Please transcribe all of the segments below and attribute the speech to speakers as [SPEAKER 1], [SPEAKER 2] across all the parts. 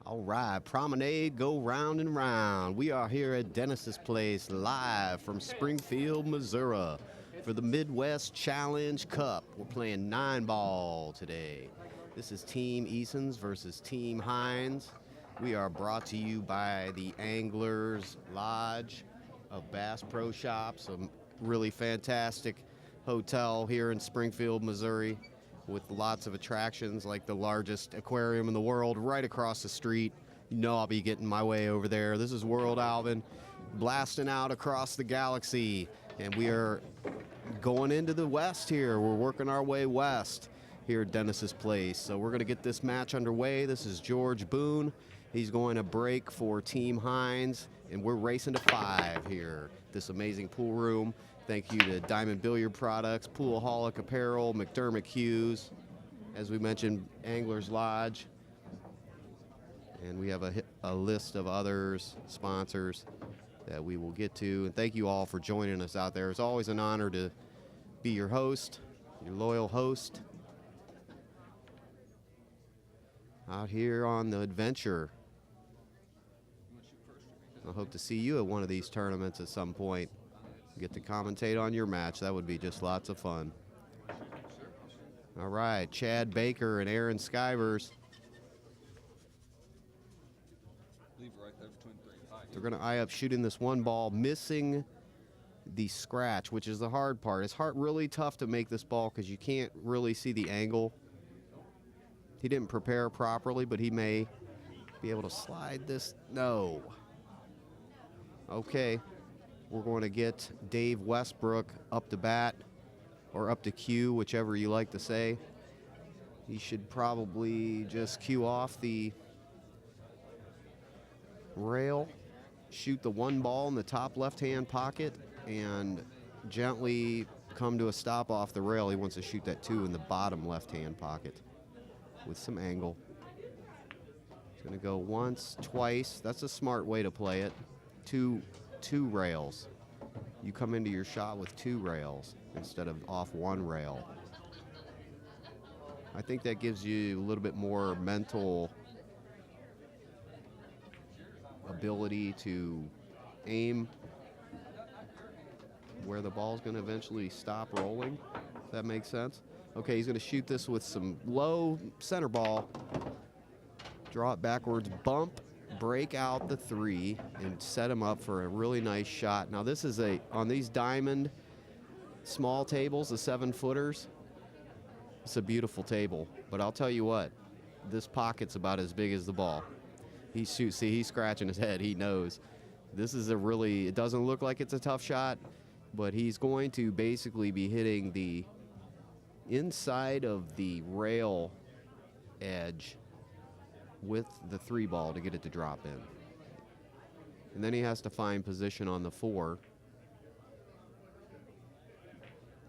[SPEAKER 1] All right, promenade, go round and round. We are here at Dennis's Place live from Springfield, Missouri for the Midwest Challenge Cup. We're playing 9-ball today. This is Team Eason's versus Team Heinz. We are brought to you by the Anglers Lodge of Bass Pro Shops, a really fantastic hotel here in Springfield, Missouri, with lots of attractions like the largest aquarium in the world right across the street. You know I'll be getting my way over there. This is World Alvin blasting out across the galaxy, and we are going into the west here. We're working our way west here at Dennis's Place. So we're going to get this match underway. This is George Boone. He's going to break for Team Heinz, and we're racing to 5 here. This amazing pool room. Thank you to Diamond Billiard Products, Poolaholic Apparel, McDermott Hughes, as we mentioned, Anglers Lodge. And we have a list of others, sponsors, that we will get to. And thank you all for joining us out there. It's always an honor to be your host, your loyal host, out here on the adventure. I hope to see you at one of these tournaments at some point. Get to commentate on your match. That would be just lots of fun. All right, Chad Baker and Aaron Skievers. They're going to eye up shooting this one ball, missing the scratch, which is the hard part. It's really tough to make this ball because you can't really see the angle. He didn't prepare properly, but he may be able to slide this. No. Okay. We're going to get Dave Westbrook up to bat, or up to cue, whichever you like to say. He should probably just cue off the rail, shoot the one ball in the top left-hand pocket, and gently come to a stop off the rail. He wants to shoot that 2 in the bottom left-hand pocket with some angle. He's going to go once, twice. That's a smart way to play it. Two rails. You come into your shot with 2 rails instead of off 1 rail. I think that gives you a little bit more mental ability to aim where the ball's going to eventually stop rolling, if that makes sense. Okay, he's going to shoot this with some low center ball, draw it backwards, bump, break out the 3, and set him up for a really nice shot. Now this is on these diamond small tables, the 7-footers, it's a beautiful table. But I'll tell you what, this pocket's about as big as the ball. He shoots, see, he's scratching his head, he knows. This is it doesn't look like it's a tough shot, but he's going to basically be hitting the inside of the rail edge with the 3 ball to get it to drop in. And then he has to find position on the 4.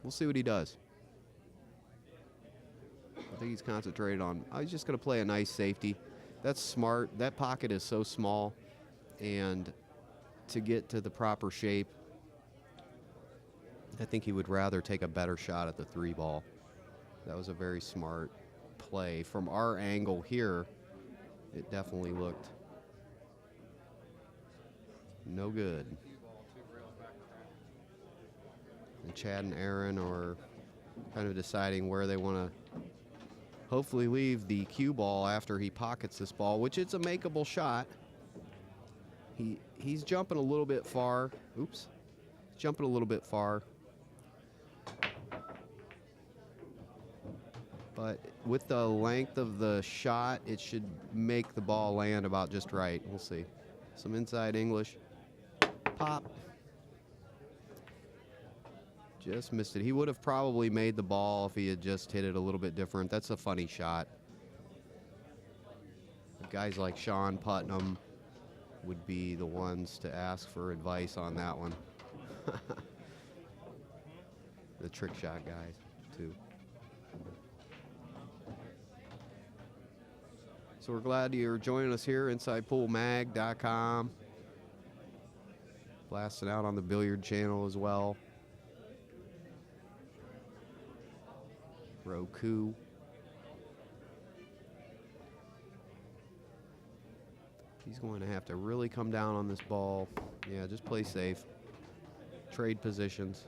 [SPEAKER 1] We'll see what he does. I think he's concentrated on, he's just going to play a nice safety. That's smart. That pocket is so small, and to get to the proper shape, I think he would rather take a better shot at the 3 ball. That was a very smart play. From our angle here, it definitely looked no good. And Chad and Aaron are kind of deciding where they want to hopefully leave the cue ball after he pockets this ball, which it's a makeable shot. He's jumping a little bit far. Oops. Jumping a little bit far. But with the length of the shot, it should make the ball land about just right. We'll see. Some inside English. Pop. Just missed it. He would have probably made the ball if he had just hit it a little bit different. That's a funny shot. Guys like Sean Putnam would be the ones to ask for advice on that one. The trick shot guys, too. So we're glad you're joining us here, InsidePoolMag.com. Blasting out on the billiard channel as well. Roku. He's going to have to really come down on this ball. Yeah, just play safe. Trade positions.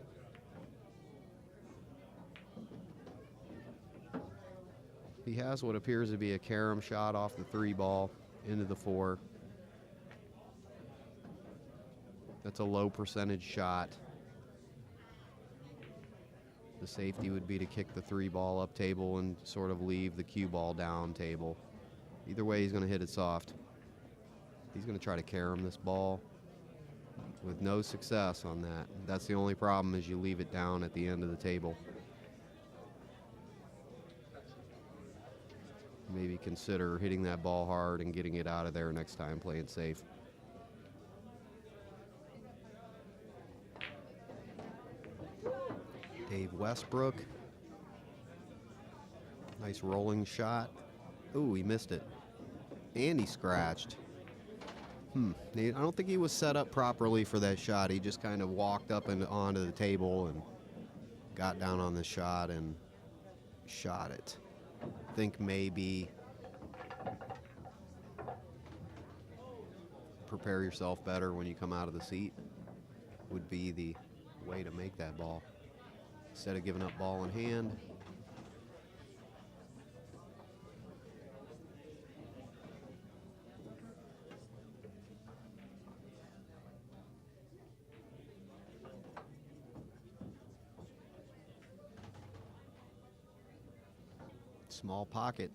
[SPEAKER 1] He has what appears to be a carom shot off the 3 ball into the 4. That's a low percentage shot. The safety would be to kick the 3 ball up table and sort of leave the cue ball down table. Either way, he's going to hit it soft. He's going to try to carom this ball with no success on that. That's the only problem, is you leave it down at the end of the table. Maybe consider hitting that ball hard and getting it out of there next time, playing safe. Dave Westbrook. Nice rolling shot. Ooh, he missed it. And he scratched. I don't think he was set up properly for that shot. He just kind of walked up and onto the table and got down on the shot and shot it. I think maybe prepare yourself better when you come out of the seat would be the way to make that ball. Instead of giving up ball in hand. Small pocket.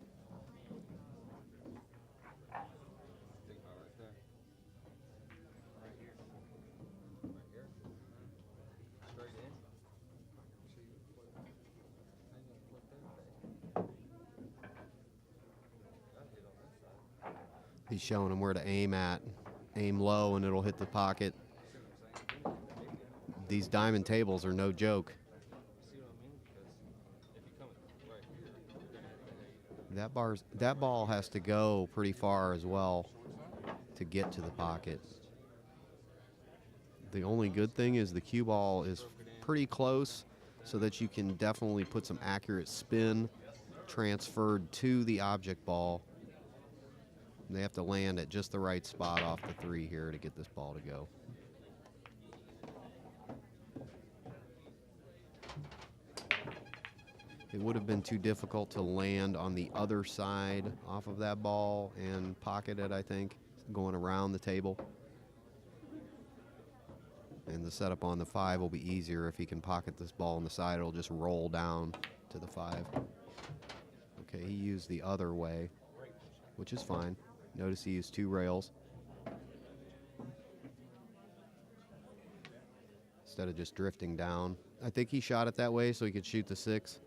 [SPEAKER 1] He's showing him where to aim at. Aim low and it'll hit the pocket. These diamond tables are no joke. That ball has to go pretty far as well to get to the pocket. The only good thing is the cue ball is pretty close, so that you can definitely put some accurate spin transferred to the object ball. They have to land at just the right spot off the 3 here to get this ball to go. It would have been too difficult to land on the other side off of that ball and pocket it, I think, going around the table. And the setup on the 5 will be easier if he can pocket this ball on the side. It'll just roll down to the 5. Okay, he used the other way, which is fine. Notice he used 2 rails instead of just drifting down. I think he shot it that way so he could shoot the 6.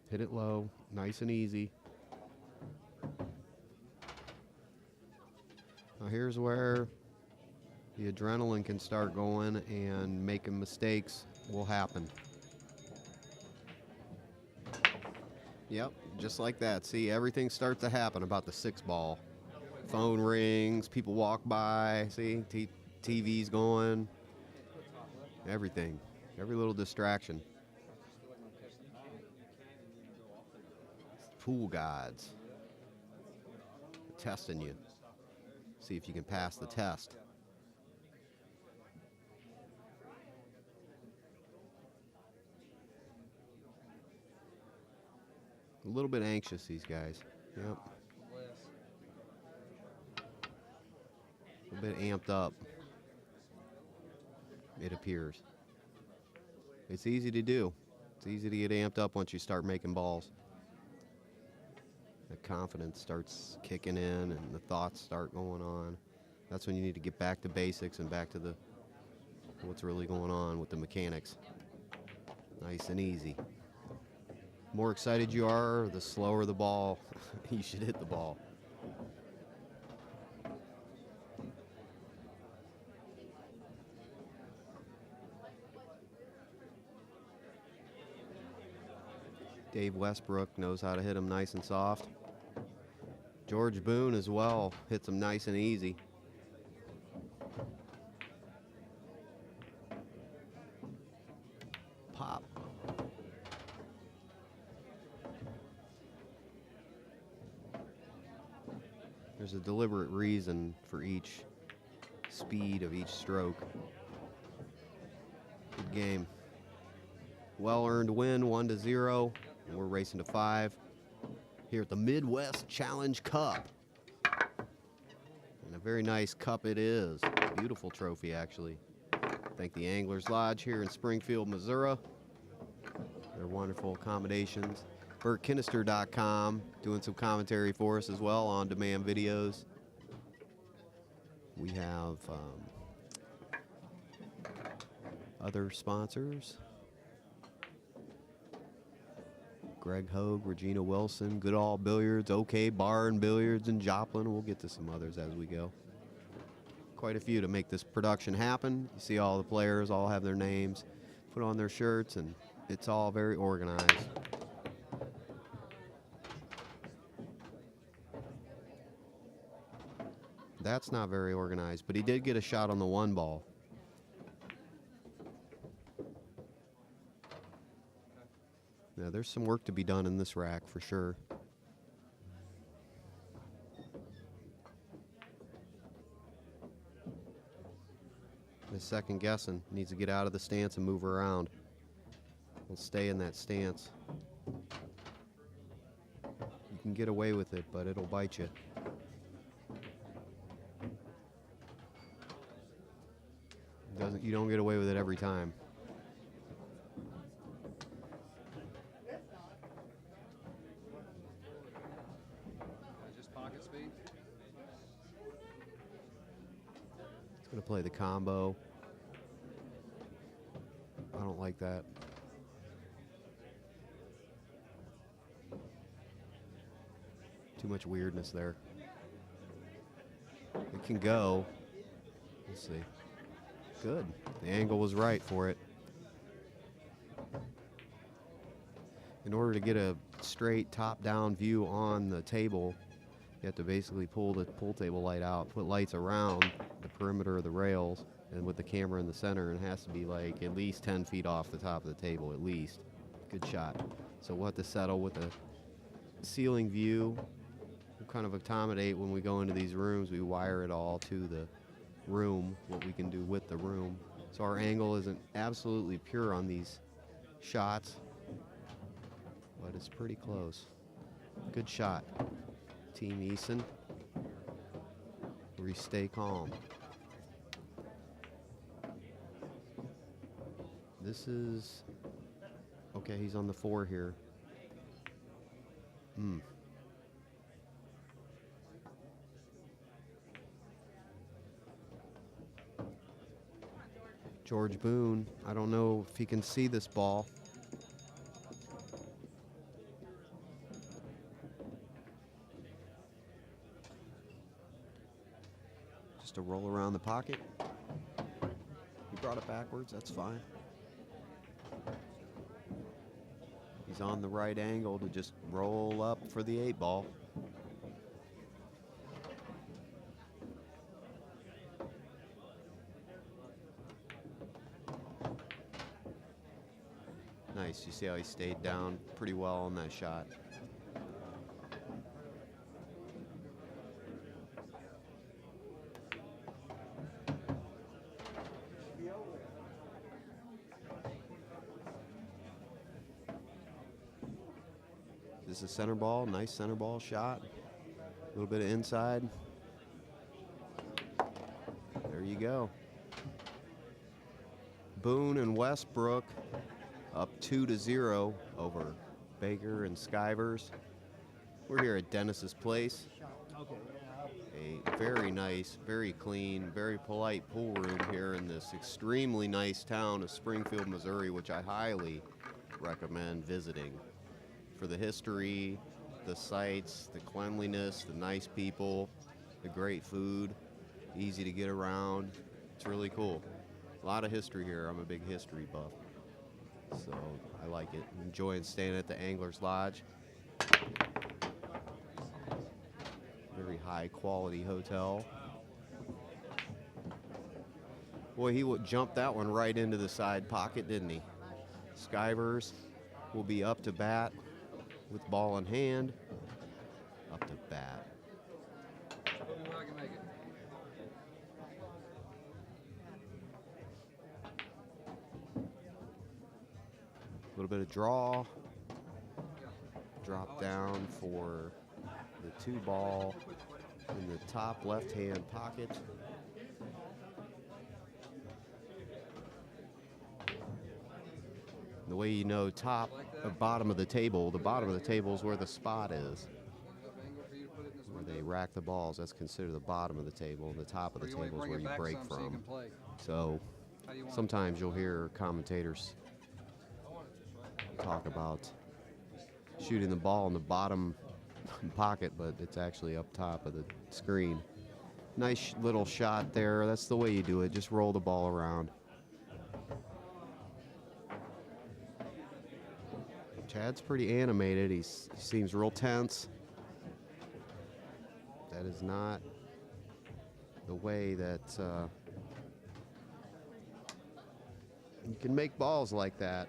[SPEAKER 1] Hit it low, nice and easy. Now here's where the adrenaline can start going and making mistakes will happen. Yep, just like that. See, everything starts to happen about the 6 ball. Phone rings, people walk by, see, TV's going, everything, every little distraction. Pool gods testing you. See if you can pass the test. A little bit anxious, these guys. Yep. A bit amped up, it appears. It's easy to do. It's easy to get amped up once you start making balls. The confidence starts kicking in and the thoughts start going on. That's when you need to get back to basics and back to what's really going on with the mechanics. Nice and easy. The more excited you are, the slower the ball you should hit the ball. Dave Westbrook knows how to hit them nice and soft. George Boone as well hits them nice and easy. Pop. There's a deliberate reason for each speed of each stroke. Good game. Well-earned win, 1-0, and we're racing to 5 here at the Midwest Challenge Cup. And a very nice cup it is. Beautiful trophy, actually. Thank the Anglers Lodge here in Springfield, Missouri. Their wonderful accommodations. BurtKinnister.com doing some commentary for us as well, on-demand videos. We have other sponsors. Greg Hogue, Regina Wilson, Goodall Billiards, OK Bar and Billiards in Joplin. We'll get to some others as we go. Quite a few to make this production happen. You see all the players all have their names put on their shirts, and it's all very organized. That's not very organized, but he did get a shot on the 1 ball. Now, there's some work to be done in this rack for sure. The second guessing, needs to get out of the stance and move around. We'll stay in that stance. You can get away with it, but it'll bite you. You don't get away with it every time.
[SPEAKER 2] Just pocket speed.
[SPEAKER 1] It's going to play the combo. I don't like that. Too much weirdness there. It can go. We'll see. Good. The angle was right for it. In order to get a straight top-down view on the table, you have to basically pull the pool table light out, put lights around the perimeter of the rails, and with the camera in the center, and it has to be like at least 10 feet off the top of the table, at least. Good shot. So we'll have to settle with a ceiling view. We'll kind of accommodate when we go into these rooms. We wire it all to the room, what we can do with the room. So our angle isn't absolutely pure on these shots, but it's pretty close. Good shot, Team Eason. We stay calm. This is, okay, he's on the 4 here. George Boone, I don't know if he can see this ball. Just a roll around the pocket. He brought it backwards, that's fine. He's on the right angle to just roll up for the 8 ball. Nice, you see how he stayed down pretty well on that shot. This is a center ball, nice center ball shot. A little bit of inside. There you go. Boone and Westbrook up 2-0 over Baker and Skievers. We're here at Dennis's Place. A very nice, very clean, very polite pool room here in this extremely nice town of Springfield, Missouri, which I highly recommend visiting. For the history, the sights, the cleanliness, the nice people, the great food, easy to get around. It's really cool. A lot of history here. I'm a big history buff, so I like it. I'm enjoying staying at the Anglers Lodge. Very high quality hotel. Boy, he would jump that one right into the side pocket, didn't he? Skievers will be up to bat with ball in hand. Up to bat.
[SPEAKER 2] me where I can make it.
[SPEAKER 1] A little bit of draw. Drop down for the 2 ball in the top left-hand pocket. The way you know top or bottom of the table is where the spot is. Where they rack the balls, that's considered the bottom of the table, and the top of the table is where you break from. So sometimes you'll hear commentators talk about shooting the ball in the bottom pocket, but it's actually up top of the screen. Nice little shot there. That's the way you do it. Just roll the ball around. Chad's pretty animated. He seems real tense. That is not the way that you can make balls like that.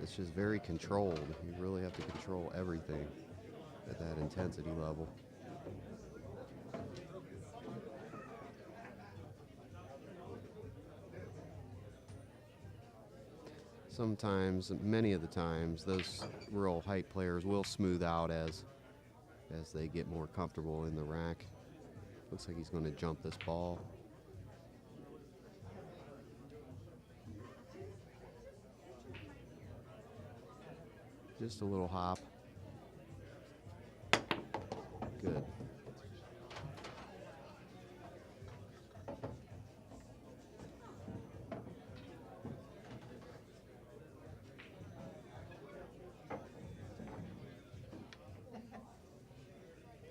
[SPEAKER 1] It's just very controlled. You really have to control everything at that intensity level. Sometimes, many of the times, those real height players will smooth out as they get more comfortable in the rack. Looks like he's going to jump this ball. Just a little hop. Good.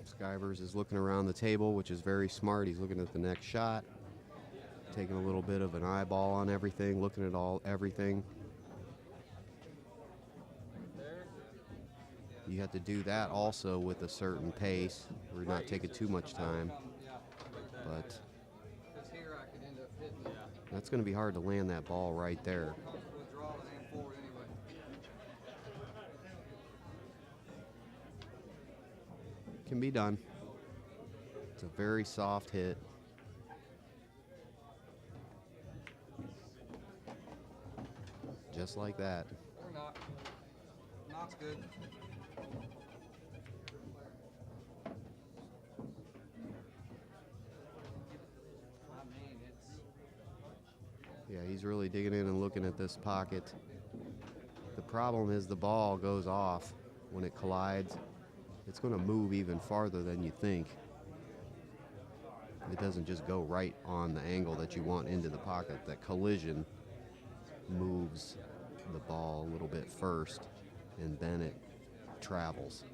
[SPEAKER 1] Skievers is looking around the table, which is very smart. He's looking at the next shot, taking a little bit of an eyeball on everything, looking at everything. You have to do that also with a certain pace. We're not taking too much time, but that's going to be hard to land that ball right there. Can be done. It's a very soft hit. Just like that.
[SPEAKER 2] Or not. Not's good.
[SPEAKER 1] Yeah, he's really digging in and looking at this pocket. The problem is the ball goes off when it collides. It's going to move even farther than you think. It doesn't just go right on the angle that you want into the pocket. That collision moves the ball a little bit first, and then it travels.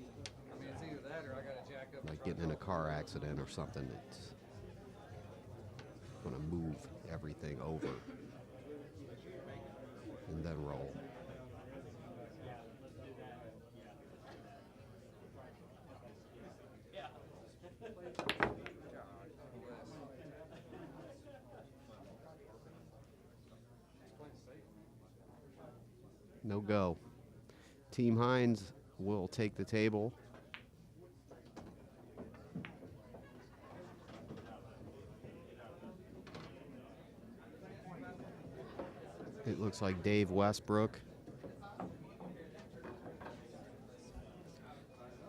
[SPEAKER 2] I mean, it's either that or I got to jack up.
[SPEAKER 1] Like getting in a car accident or something. It's going to move everything over and then roll. No go. Team Heinz will take the table. It looks like Dave Westbrook,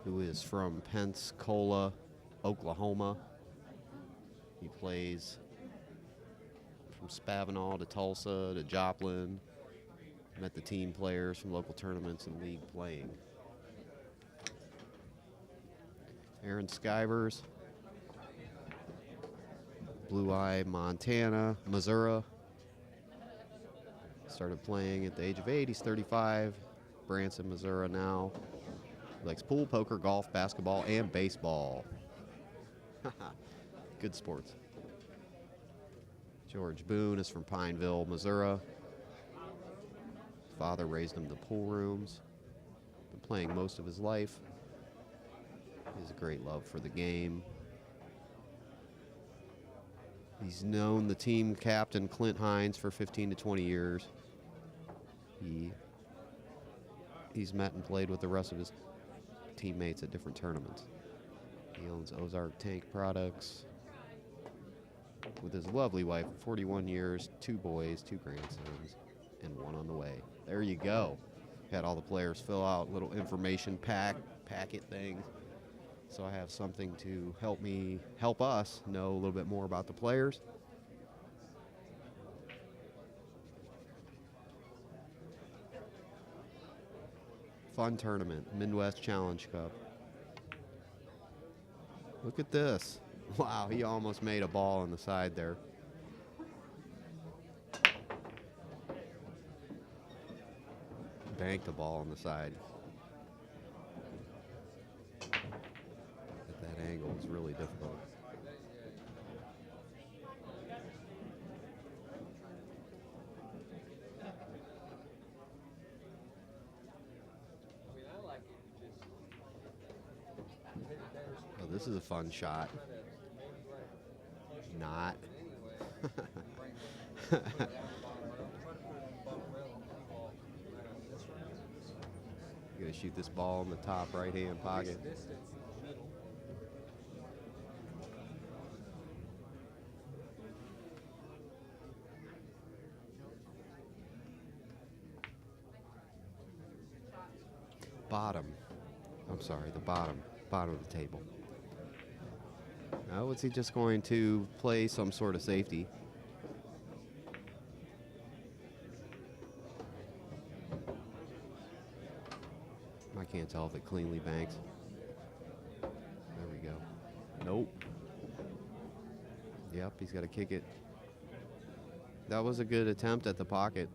[SPEAKER 1] who is from Pensacola, Oklahoma. He plays from Spavinaw to Tulsa to Joplin. Met the team players from local tournaments and league playing. Aaron Skievers, Blue Eye, Montana, Missouri. Started playing at the age of 8. He's 35. Branson, Missouri now. He likes pool, poker, golf, basketball, and baseball. Good sports. George Boone is from Pineville, Missouri. Father raised him to pool rooms. Been playing most of his life. He has a great love for the game. He's known the team captain, Clint Heinz, for 15 to 20 years. He he's met and played with the rest of his teammates at different tournaments. He owns Ozark Tank Products with his lovely wife, 41 years, 2 boys, 2 grandsons, and 1 on the way. There you go. Had all the players fill out little information packet things. So I have something to help us know a little bit more about the players. Fun tournament, Midwest Challenge Cup. Look at this. Wow, he almost made a ball on the side there. Banked the ball on the side. At that angle is really difficult. Oh, this is a fun shot. Not. You gotta shoot this ball in the top right-hand pocket. Bottom. I'm sorry, the bottom of the table. Now, is he just going to play some sort of safety? I can't tell if it cleanly banks. There we go. Nope. Yep, he's got to kick it. That was a good attempt at the pocket.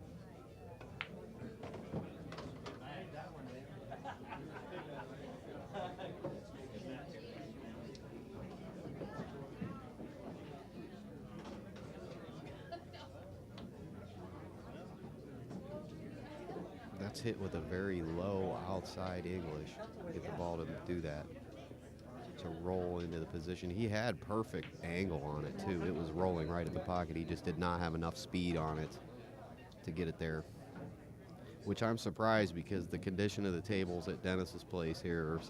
[SPEAKER 1] That's hit with a very low outside English. Get the ball to do that. To roll into the position. He had perfect angle on it too. It was rolling right at the pocket. He just did not have enough speed on it to get it there. Which I'm surprised because the condition of the tables at Dennis's place here,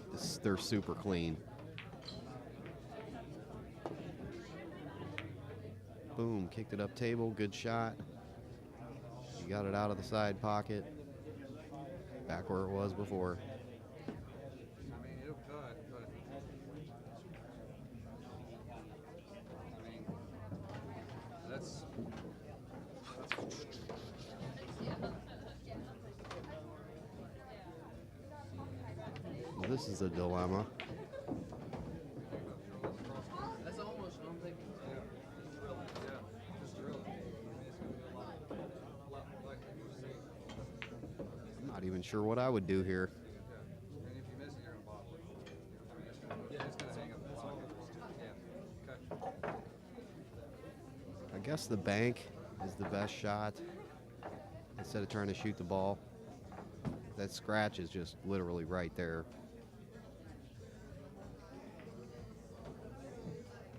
[SPEAKER 1] they're super clean. Boom, kicked it up table, good shot. He got it out of the side pocket. Back where it was before.
[SPEAKER 2] I mean, it'll cut, but I mean, that's
[SPEAKER 1] Well, this is a dilemma.
[SPEAKER 3] That's almost what I'm thinking.
[SPEAKER 2] just drill it. I mean, it's gonna be a lot more likely to see.
[SPEAKER 1] I'm not even sure what I would do here.
[SPEAKER 2] And if you miss it, you're gonna bobble it. I mean, it's gonna hang up the pocket. Yeah. Okay.
[SPEAKER 1] I guess the bank is the best shot instead of trying to shoot the ball. That scratch is just literally right there.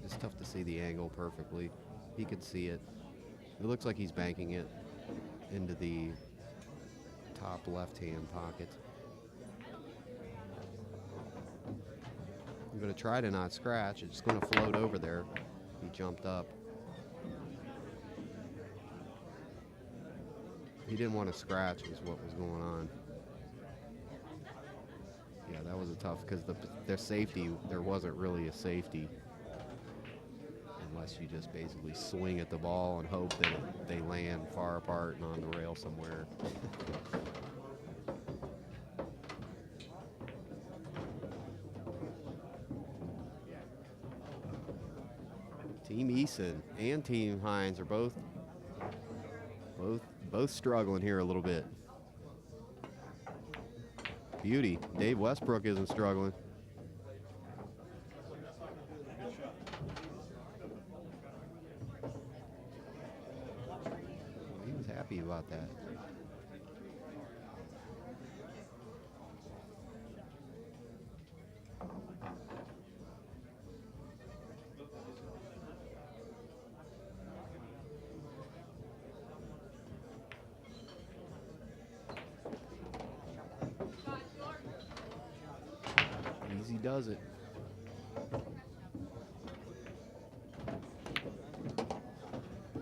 [SPEAKER 1] It's tough to see the angle perfectly. He could see it. It looks like he's banking it into the top left-hand pocket. I'm going to try to not scratch. It's going to float over there. He jumped up. He didn't want to scratch is what was going on. Yeah, that was a tough because their safety, there wasn't really a safety unless you just basically swing at the ball and hope that they land far apart and on the rail somewhere. Team Eason and Team Heinz are both struggling here a little bit. Beauty. Dave Westbrook isn't struggling. He was happy about that. Easy does it.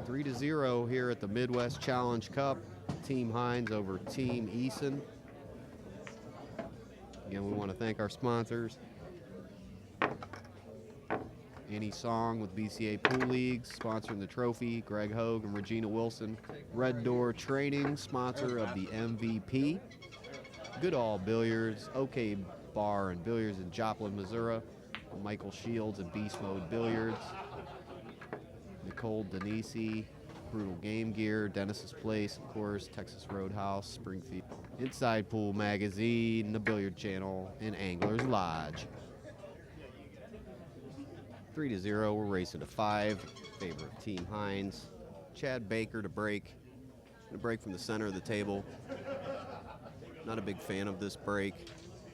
[SPEAKER 1] Three to 0 here at the Midwest Challenge Cup. Team Heinz over Team Eason. Again, we want to thank our sponsors. Any Song with BCA Pool Leagues, sponsoring the trophy. Greg Hogue and Regina Wilson. Red Door Training, sponsor of the MVP. Goodall Billiards, OK Bar and Billiards in Joplin, Missouri. Michael Shields and Beast Mode Billiards. Nicole Denisi, Brutal Game Gear. Dennis's Place, of course. Texas Roadhouse, Springfield. Inside Pool Magazine, the Billiard Channel, and Anglers Lodge. 3 to 0, we're racing to 5. Favor of Team Heinz. Chad Baker to break. Gonna break from the center of the table. Not a big fan of this break,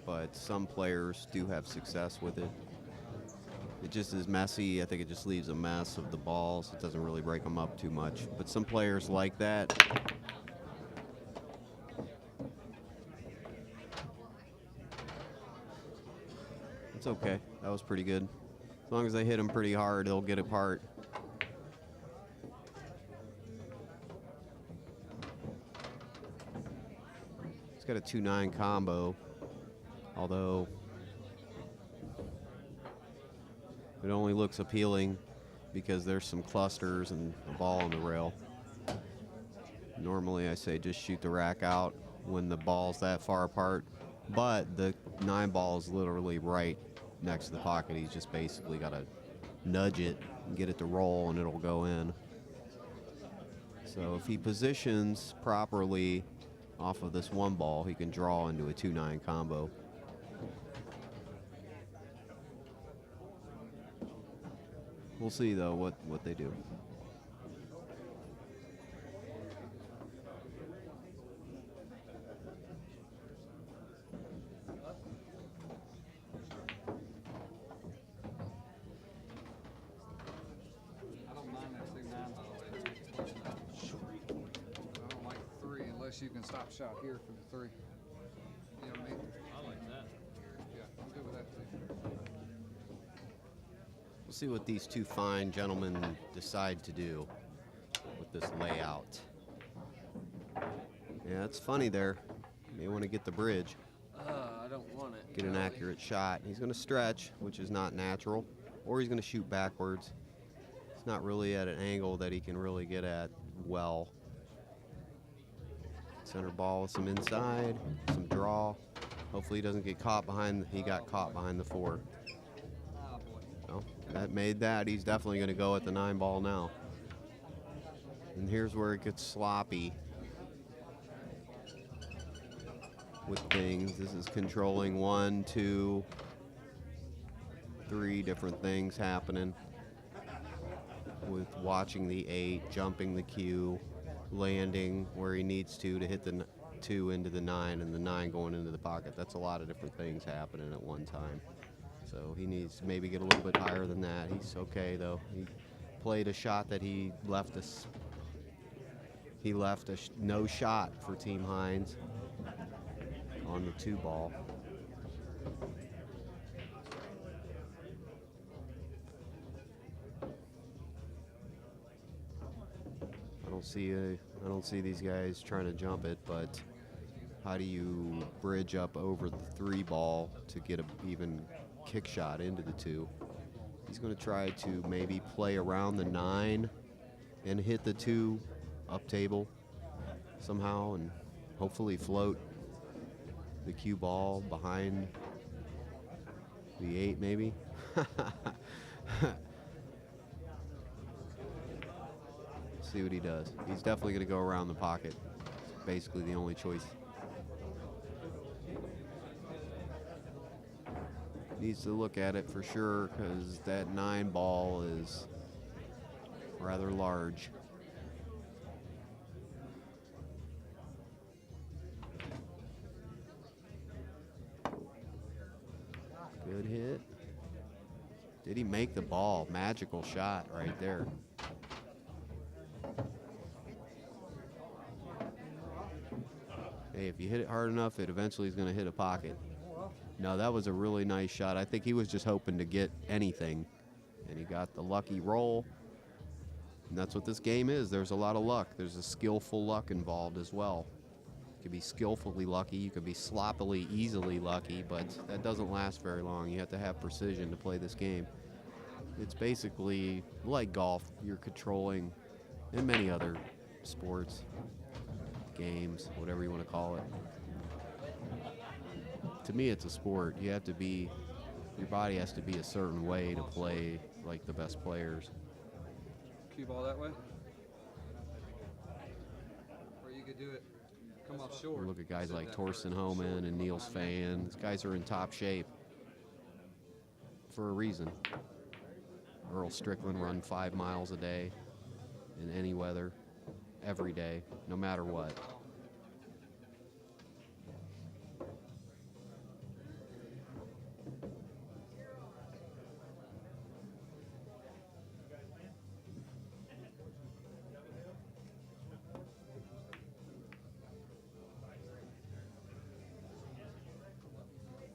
[SPEAKER 1] but some players do have success with it. It just is messy. I think it just leaves a mess of the balls. It doesn't really break them up too much. But some players like that. It's okay. That was pretty good. As long as they hit him pretty hard, they'll get apart. He's got a 2-9 combo, although it only looks appealing because there's some clusters and a ball on the rail. Normally I say just shoot the rack out when the ball's that far apart, but the 9 ball is literally right next to the pocket. He's just basically got to nudge it and get it to roll and it'll go in. So if he positions properly off of this 1 ball, he can draw into a 2-9 combo. We'll see though what they do.
[SPEAKER 2] I don't mind that 2-9, by the way. It's close enough. I don't like 3 unless you can stop shot here for the 3. You know what I mean?
[SPEAKER 3] I like that.
[SPEAKER 2] Yeah, I'm good with that too.
[SPEAKER 1] We'll see what these two fine gentlemen decide to do with this layout. Yeah, it's funny there. May want to get the bridge,
[SPEAKER 3] I don't want it.
[SPEAKER 1] get an accurate shot. He's going to stretch, which is not natural, or he's going to shoot backwards. It's not really at an angle that he can really get at well. Center ball with some inside, some draw. Hopefully he doesn't get caught behind. He got caught behind the 4.
[SPEAKER 2] Oh, boy.
[SPEAKER 1] Well, that made that. He's definitely going to go at the 9 ball now. And here's where it gets sloppy with things. This is controlling 1, 2, 3 different things happening with watching the 8, jumping the cue, landing where he needs to hit the 2 into the 9, and the 9 going into the pocket. That's a lot of different things happening at one time. So he needs to maybe get a little bit higher than that. He's okay though. He played a shot that he left us. He left a no shot for Team Heinz on the 2 ball. I don't see these guys trying to jump it, but how do you bridge up over the 3 ball to get a even kick shot into the 2? He's going to try to maybe play around the 9 and hit the 2 up table somehow and hopefully float the cue ball behind the 8 maybe. See what he does. He's definitely going to go around the pocket. It's basically the only choice. Needs to look at it for sure because that 9 ball is rather large. Good hit. Did he make the ball? Magical shot right there. Hey, if you hit it hard enough, it eventually is going to hit a pocket. No, that was a really nice shot. I think he was just hoping to get anything, and he got the lucky roll. And that's what this game is. There's a lot of luck. There's a skillful luck involved as well. You could be skillfully lucky. You could be sloppily, easily lucky, but that doesn't last very long. You have to have precision to play this game. It's basically like golf. You're controlling, and many other sports, games, whatever you want to call it. To me, it's a sport. You have to be, your body has to be a certain way to play like the best players.
[SPEAKER 2] Cue ball that way. Or you could do it, come off short.
[SPEAKER 1] Look at guys like Torsten Homan and Niels Fan. These guys are in top shape for a reason. Earl Strickland run 5 miles a day in any weather, every day, no matter what.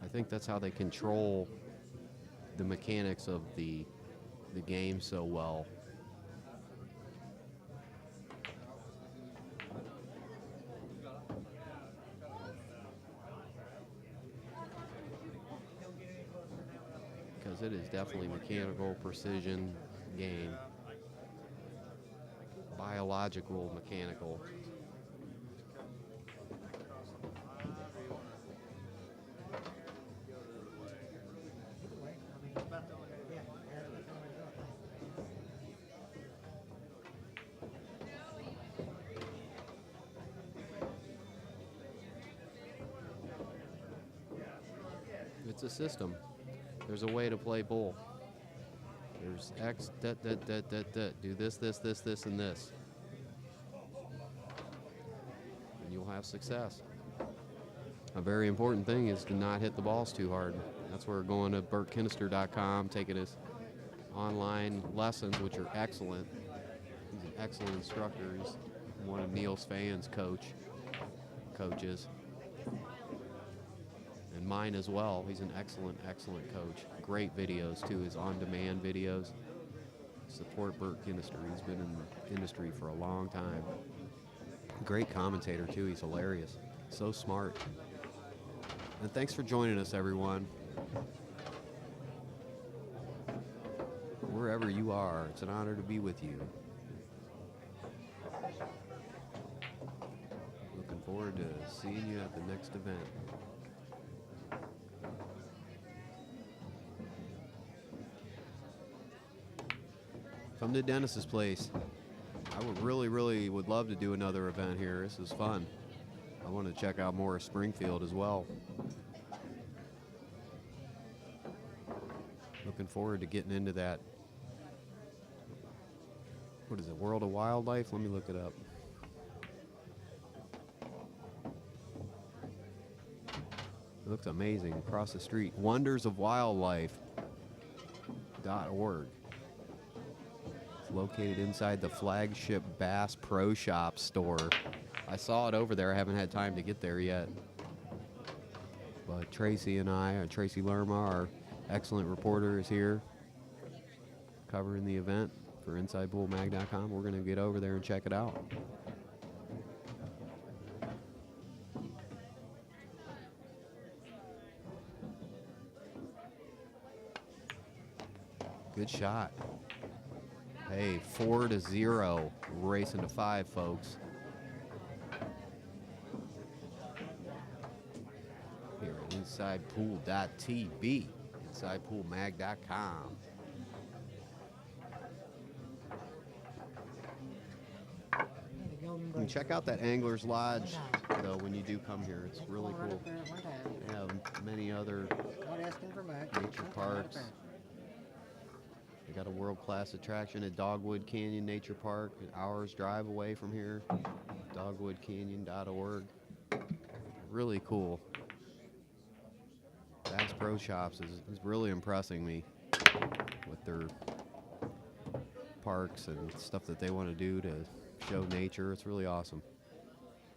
[SPEAKER 1] I think that's how they control the mechanics of the game so well. Because it is definitely mechanical precision game. Biological mechanical. It's a system. There's a way to play bull. There's X, do this, and this. And you'll have success. A very important thing is to not hit the balls too hard. That's where we're going to BurtKinnister.com, taking his online lessons, which are excellent. He's an excellent instructor. He's one of Niels Fan's coaches. And mine as well. He's an excellent coach. Great videos too, his on-demand videos. Support Burt Kinnister. He's been in the industry for a long time. Great commentator too. He's hilarious. So smart. And thanks for joining us, everyone. Wherever you are, it's an honor to be with you. Looking forward to seeing you at the next event. Come to Dennis's place. I would really would love to do another event here. This is fun. I want to check out more of Springfield as well. Looking forward to getting into that. What is it, World of Wildlife? Let me look it up. It looks amazing. Across the street. wondersofwildlife.org. Located inside the flagship Bass Pro Shop store. I saw it over there. I haven't had time to get there yet. But Tracy and I, Tracy Lerma, our excellent reporter, is here covering the event for InsideBullMag.com. We're going to get over there and check it out. Good shot. Hey, 4-0, racing to 5, folks. Here at InsidePool.tv, InsidePoolMag.com. And check out that Angler's Lodge, though, when you do come here. It's really cool. They have many other nature parks. They got a world-class attraction at Dogwood Canyon Nature Park, an hour's drive away from here, dogwoodcanyon.org. Really cool. Bass Pro Shops is really impressing me with their parks and stuff that they want to do to show nature. It's really awesome.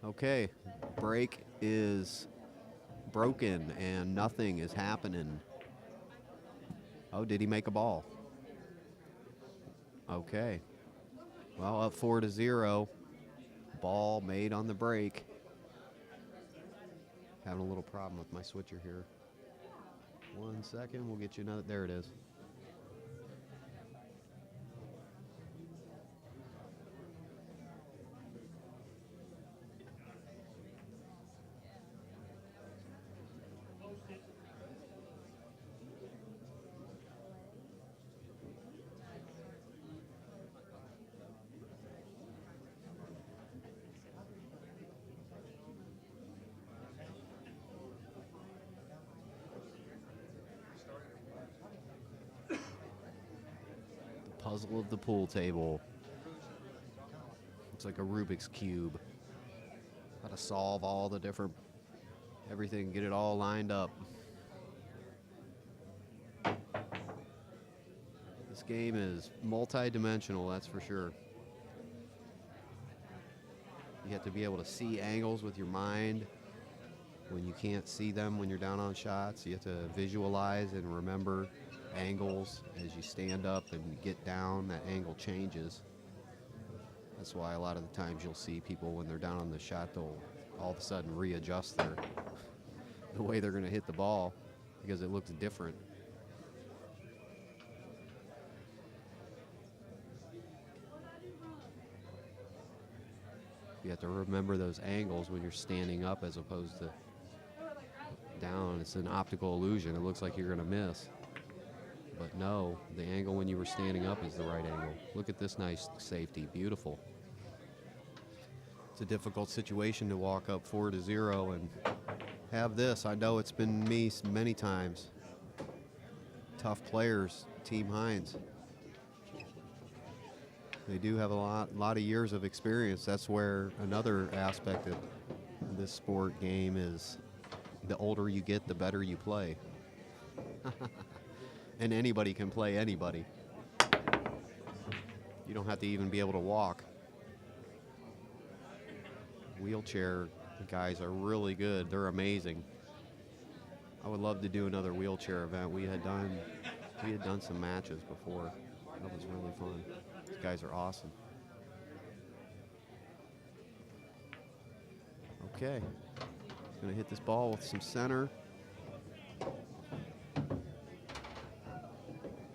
[SPEAKER 1] Okay, break is broken and nothing is happening. Oh, did he make a ball? Okay. Well, up 4-0. Ball made on the break. Having a little problem with my switcher here. 1 second, we'll get you another. There it is. Puzzle of the pool table. It's like a Rubik's Cube. How to solve all the different, everything, get it all lined up. This game is multi-dimensional, that's for sure. You have to be able to see angles with your mind when you can't see them when you're down on shots. You have to visualize and remember angles as you stand up and get down. That angle changes. That's why a lot of the times you'll see people when they're down on the shot, they'll all of a sudden readjust the way they're going to hit the ball because it looks different. You have to remember those angles when you're standing up as opposed to down. It's an optical illusion. It looks like you're going to miss. But no, the angle when you were standing up is the right angle. Look at this nice safety. Beautiful. It's a difficult situation to walk up 4-0 and have this. I know it's been me many times. Tough players, Team Heinz. They do have a lot of years of experience. That's where another aspect of this sport game is the older you get, the better you play. And anybody can play anybody. You don't have to even be able to walk. Wheelchair guys are really good. They're amazing. I would love to do another wheelchair event. We had done some matches before. That was really fun. These guys are awesome. Okay. He's going to hit this ball with some center.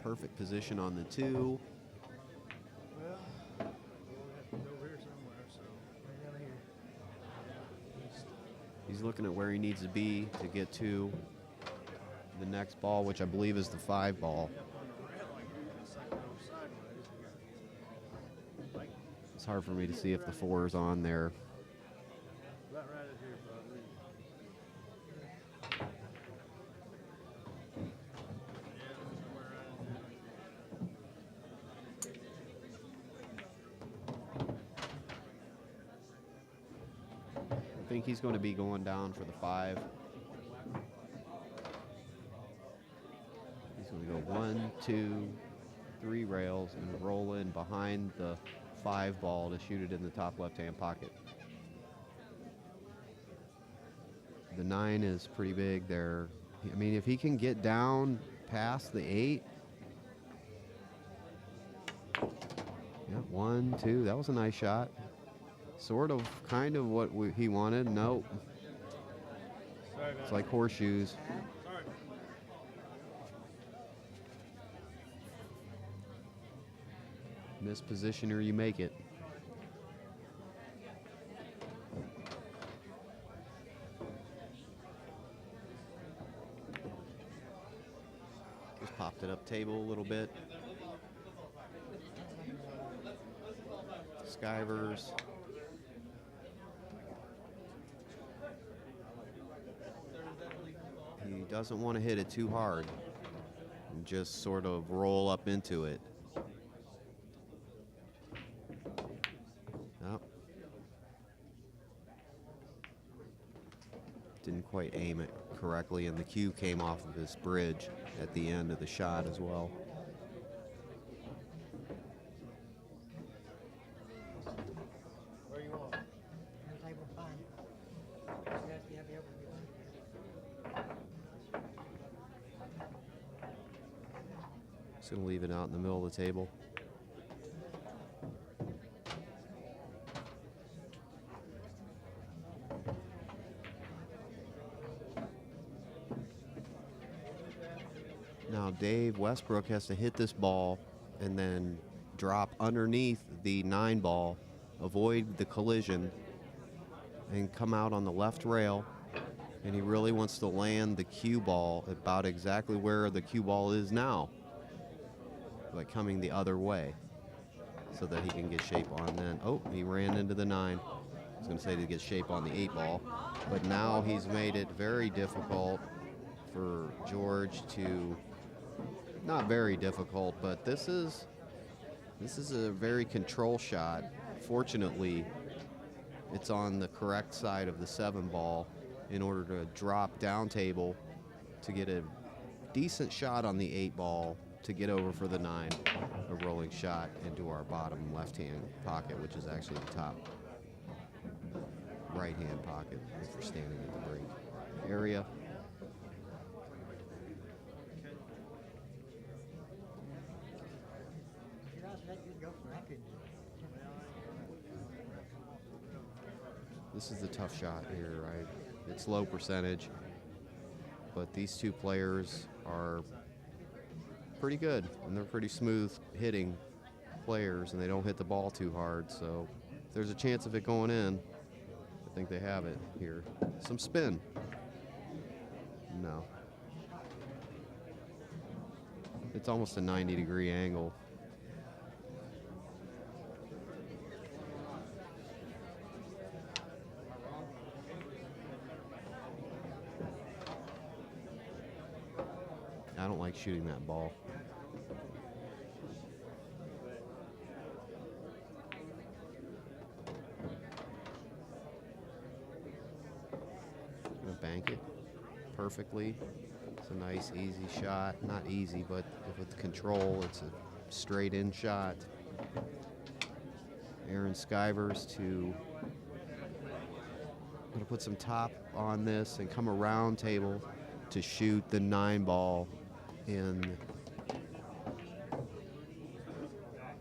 [SPEAKER 1] Perfect position on the 2.
[SPEAKER 4] Well, we'll have to go over here somewhere, so hang on here.
[SPEAKER 1] He's looking at where he needs to be to get to the next ball, which I believe is the 5 ball. It's hard for me to see if the 4 is on there.
[SPEAKER 4] About right in here, probably.
[SPEAKER 1] I think he's going to be going down for the 5. He's going to go 1, 2, 3 rails and roll in behind the 5 ball to shoot it in the top left-hand pocket. The 9 is pretty big there. I mean, if he can get down past the 8. Yeah, 1, 2. That was a nice shot. Sort of, kind of what he wanted. Nope. It's like horseshoes.
[SPEAKER 4] Sorry.
[SPEAKER 1] Misposition or you make it. Just popped it up table a little bit. Skievers. He doesn't want to hit it too hard and just sort of roll up into it. Nope. Didn't quite aim it correctly, and the cue came off of this bridge at the end of the shot as well.
[SPEAKER 4] Where you want?
[SPEAKER 5] Table 5. You have to be able to get
[SPEAKER 1] Just gonna leave it out in the middle of the table. Now Dave Westbrook has to hit this ball and then drop underneath the 9 ball, avoid the collision, and come out on the left rail. And he really wants to land the cue ball about exactly where the cue ball is now, like coming the other way, so that he can get shape on then. Oh, he ran into the 9. I was going to say to get shape on the 8 ball, but now he's made it very difficult for George to, not very difficult, but this is a very control shot. Fortunately, it's on the correct side of the 7 ball in order to drop down table to get a decent shot on the 8 ball to get over for the 9, a rolling shot into our bottom left-hand pocket, which is actually the top right-hand pocket if we're standing at the break area. This is the tough shot here, right? It's low percentage, but these two players are pretty good, and they're pretty smooth hitting players, and they don't hit the ball too hard, so if there's a chance of it going in, I think they have it here. Some spin. No. It's almost a 90-degree angle. I don't like shooting that ball. Gonna bank it perfectly. It's a nice, easy shot. Not easy, but with control, it's a straight in shot. Aaron Skievers to gonna put some top on this and come around table to shoot the 9 ball in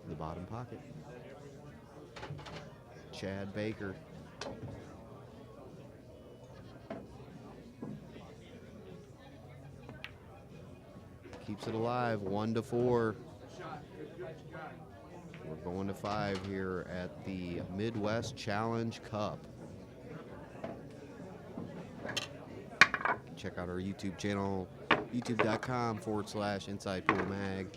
[SPEAKER 1] the bottom pocket. Chad Baker. Keeps it alive, 1-4. We're going to 5 here at the Midwest Challenge Cup. Check out our YouTube channel, youtube.com/InsidePoolMag.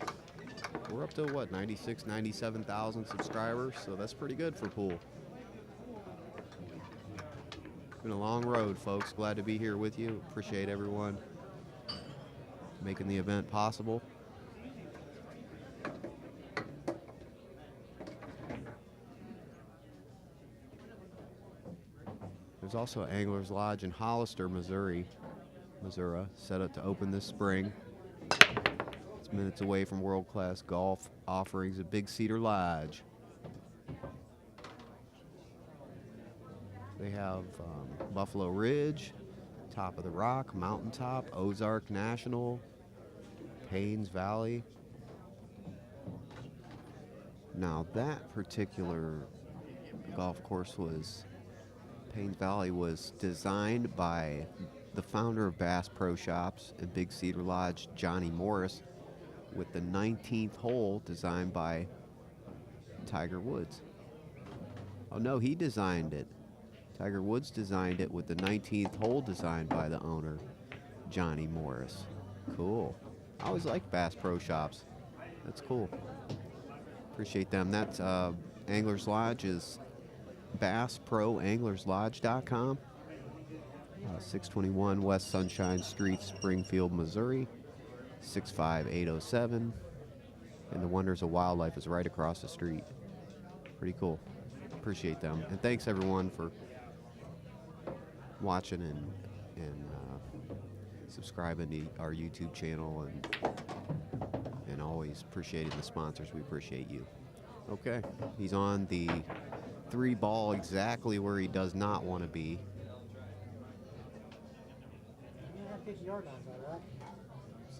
[SPEAKER 1] We're up to what, 96, 97,000 subscribers, so that's pretty good for pool. It's been a long road, folks. Glad to be here with you. Appreciate everyone making the event possible. There's also Anglers Lodge in Hollister, Missouri, set up to open this spring. It's minutes away from world-class golf offerings at Big Cedar Lodge. They have Buffalo Ridge, Top of the Rock, Mountaintop, Ozark National, Paynes Valley. Now that particular golf course Paynes Valley was designed by the founder of Bass Pro Shops at Big Cedar Lodge, Johnny Morris, with the 19th hole designed by Tiger Woods. Oh no, he designed it. Tiger Woods designed it with the 19th hole designed by the owner, Johnny Morris. Cool. I always liked Bass Pro Shops. That's cool. Appreciate them. That's Anglers Lodge is BassProAnglersLodge.com. 621 West Sunshine Street, Springfield, Missouri, 65807. And the Wonders of Wildlife is right across the street. Pretty cool. Appreciate them. And thanks everyone for watching and subscribing to our YouTube channel and always appreciating the sponsors. We appreciate you. Okay, he's on the 3 ball exactly where he does not want to be.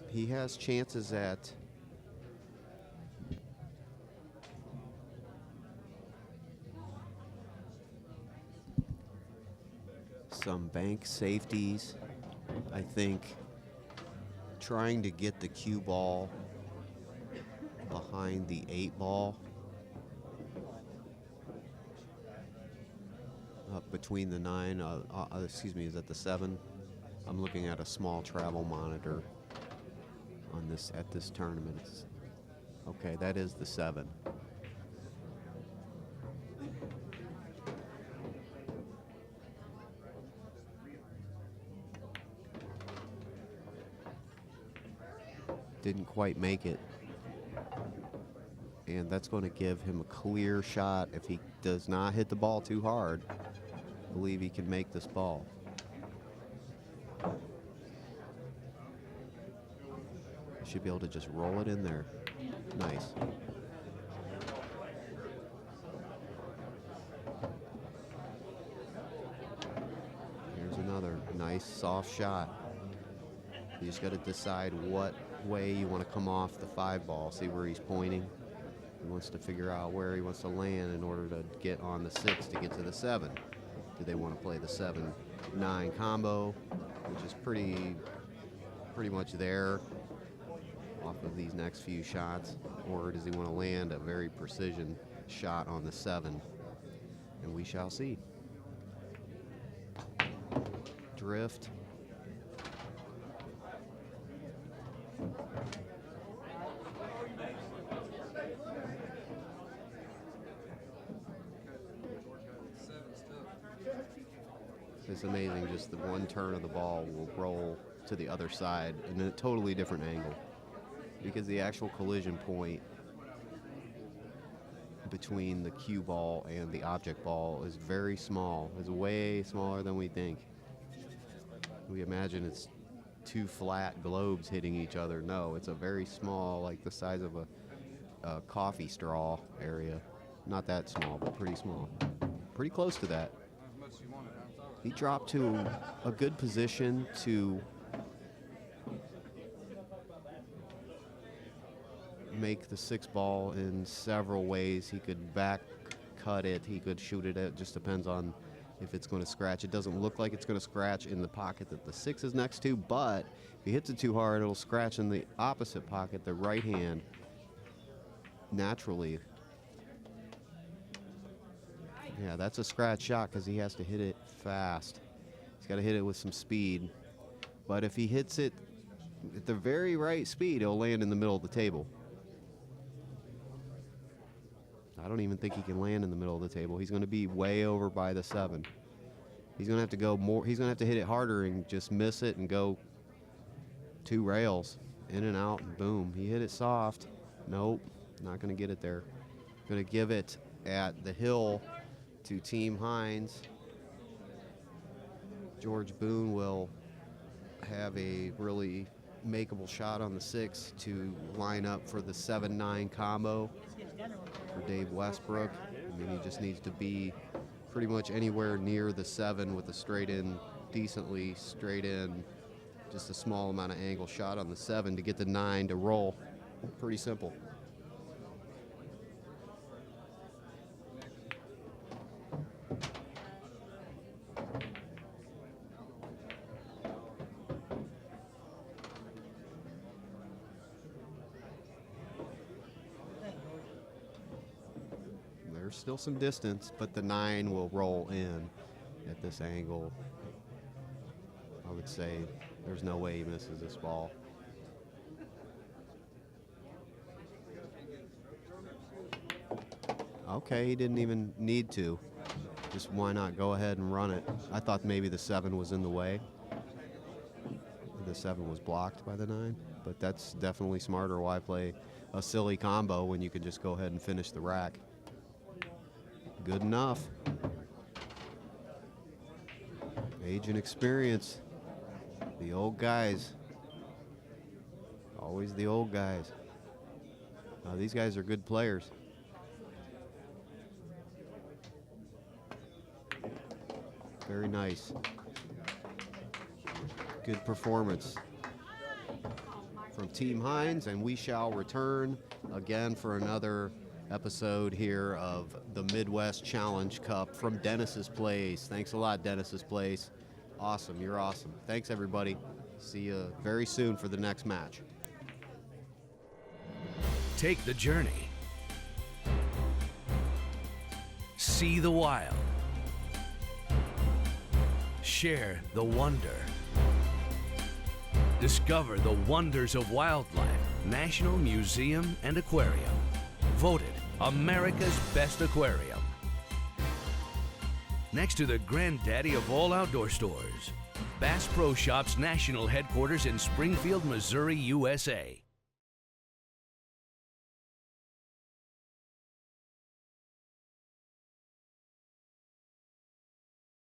[SPEAKER 1] He has chances at some bank safeties. I think trying to get the cue ball behind the 8 ball. Up between the 9, excuse me, is that the 7? I'm looking at a small travel monitor on this at this tournament. Okay, that is the 7. Didn't quite make it. And that's going to give him a clear shot. If he does not hit the ball too hard, I believe he can make this ball. Should be able to just roll it in there. Nice. Here's another nice soft shot. You just got to decide what way you want to come off the 5 ball. See where he's pointing. He wants to figure out where he wants to land in order to get on the 6 to get to the 7. Do they want to play the 7-9 combo, which is pretty much there off of these next few shots, or does he want to land a very precision shot on the 7? And we shall see. Drift. It's amazing, just the one turn of the ball will roll to the other side in a totally different angle, because the actual collision point between the cue ball and the object ball is very small. It's way smaller than we think. We imagine it's 2 flat globes hitting each other. No, it's a very small, like the size of a coffee straw area. Not that small, but pretty small. Pretty close to that. He dropped to a good position to make the 6 ball in several ways. He could back cut it, he could shoot it. It just depends on if it's going to scratch. It doesn't look like it's going to scratch in the pocket that the 6 is next to, but if he hits it too hard, it'll scratch in the opposite pocket, the right hand, naturally. Yeah, that's a scratch shot because he has to hit it fast. He's got to hit it with some speed. But if he hits it at the very right speed, it'll land in the middle of the table. I don't even think he can land in the middle of the table. He's going to be way over by the 7. He's going to have to go more. He's going to have to hit it harder and just miss it and go 2 rails, in and out, and boom. He hit it soft. Nope, not going to get it there. Going to give it at the hill to Team Heinz. George Boone will have a really makeable shot on the 6 to line up for the 7-9 combo for Dave Westbrook. I mean, he just needs to be pretty much anywhere near the 7 with a straight in, decently straight in, just a small amount of angle shot on the 7 to get the 9 to roll. Pretty simple. Still some distance, but the 9 will roll in at this angle. I would say there's no way he misses this ball. Okay, he didn't even need to. Just why not go ahead and run it? I thought maybe the 7 was in the way. The 7 was blocked by the 9, but that's definitely smarter. Why play a silly combo when you could just go ahead and finish the rack? Good enough. Age and experience. The old guys. Always the old guys. These guys are good players. Very nice. Good performance from Team Heinz, and we shall return again for another episode here of the Midwest Challenge Cup from Dennis's Place. Thanks a lot, Dennis's Place. Awesome. You're awesome. Thanks, everybody. See you very soon for the next match.
[SPEAKER 5] Take the journey. See the wild. Share the wonder. Discover the wonders of wildlife. National Museum and Aquarium. Voted America's best aquarium. Next to the granddaddy of all outdoor stores. Bass Pro Shops national headquarters in Springfield, Missouri, USA.